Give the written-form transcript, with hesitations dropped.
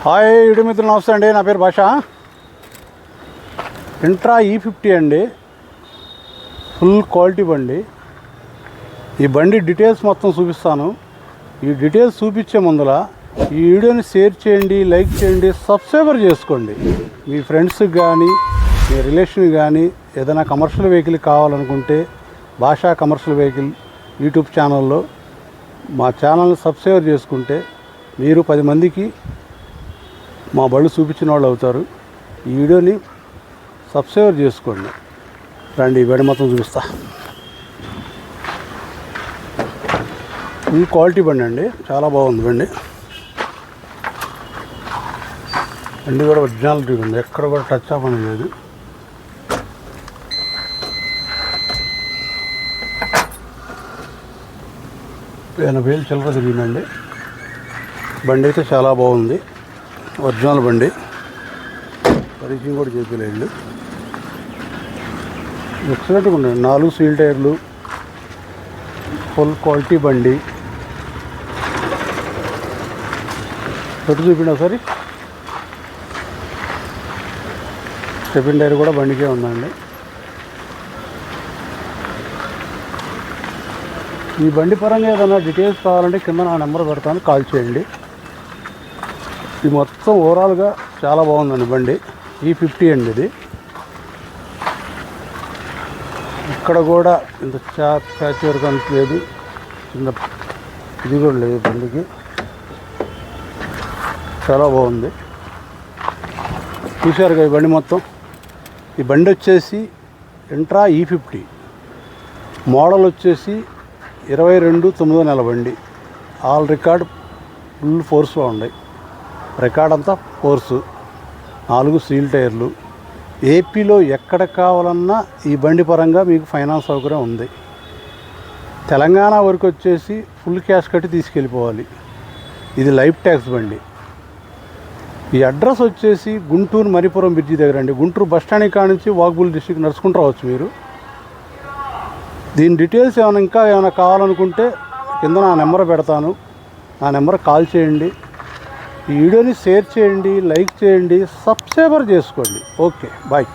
Hi YouTube మిత్రులు, నమస్తే అండి. నా పేరు భాష. ఇంట్రా E50 అండి, ఫుల్ క్వాలిటీ బండి. ఈ బండి డీటెయిల్స్ మొత్తం చూపిస్తాను. ఈ డీటెయిల్స్ చూపించే ముందర ఈ వీడియోని షేర్ చేయండి, లైక్ చేయండి, సబ్స్క్రైబర్ చేసుకోండి. మీ ఫ్రెండ్స్కి కానీ మీ రిలేషన్కి కానీ ఏదైనా కమర్షియల్ వెహికల్ కావాలనుకుంటే భాషా కమర్షియల్ వెహికల్ యూట్యూబ్ ఛానల్లో మా ఛానల్ని సబ్స్క్రైబర్ చేసుకుంటే మీరు 10 మందికి మా బళ్ళు చూపించిన వాళ్ళు అవుతారు. ఈ వీడియోని సబ్స్క్రైబర్ చేసుకోండి. రండి, ఈ బండి మొత్తం చూపిస్తా. ఈ క్వాలిటీ బండి అండి, చాలా బాగుంది బండి. బండి కూడా ఒరిజినాలిటీ ఉంది, ఎక్కడ కూడా టచ్ అప్ అనేది లేదు. వేలు చిల్లర తిరిగిందండి. బండి అయితే చాలా బాగుంది, ఒరిజినల్ బండి. పరీక్ష కూడా చేపలేదు, ఎక్సలెంట్గా ఉన్నాయి. 4 సీల్ టైర్లు, ఫుల్ క్వాలిటీ బండి. పెట్టు చూపిండి ఒకసారి. స్టెపిన్ టైర్ కూడా బండికే ఉందండి. ఈ బండి పరంగా ఏదైనా డీటెయిల్స్ కావాలంటే కింద నా నెంబర్ పెడతాను, కాల్ చేయండి. ఇది మొత్తం ఓవరాల్గా చాలా బాగుందండి బండి. E50 అండి ఇది. ఇక్కడ కూడా ఇంత ప్యాచ్ వర్క్ అంత లేదు, కింద ఇది కూడా లేదు. బండికి చాలా బాగుంది. చూశారుగా ఈ బండి మొత్తం. ఈ బండి వచ్చేసి ఇంట్రా E50, మోడల్ వచ్చేసి 22/9 నెల బండి. ఆల్ రికార్డ్ ఫుల్ ఫోర్స్లో ఉన్నాయి. రికార్డ్ అంతా ఫోర్సు, 4 సీల్ టైర్లు. ఏపీలో ఎక్కడ కావాలన్నా ఈ బండి పరంగా మీకు ఫైనాన్స్ సౌకర్యం ఉంది. తెలంగాణ వరకు వచ్చేసి ఫుల్ క్యాష్ కట్టి తీసుకెళ్ళిపోవాలి. ఇది లైఫ్ ట్యాక్స్ బండి. ఈ అడ్రస్ వచ్చేసి గుంటూరు మరిపురం బ్రిడ్జి దగ్గర అండి. గుంటూరు బస్ స్టాండ్ కాడ నుంచి వాక్బుల్ డిస్ట్రిక్ట్ నడుచుకుంటూ రావచ్చు మీరు. దీని డీటెయిల్స్ ఇంకా ఏమైనా కావాలనుకుంటే కింద నా నెంబర్ పెడతాను, నా నెంబర్ కాల్ చేయండి. ఈ వీడియోని షేర్ చేయండి, లైక్ చేయండి, సబ్స్క్రైబర్ చేసుకోండి. Okay, bye.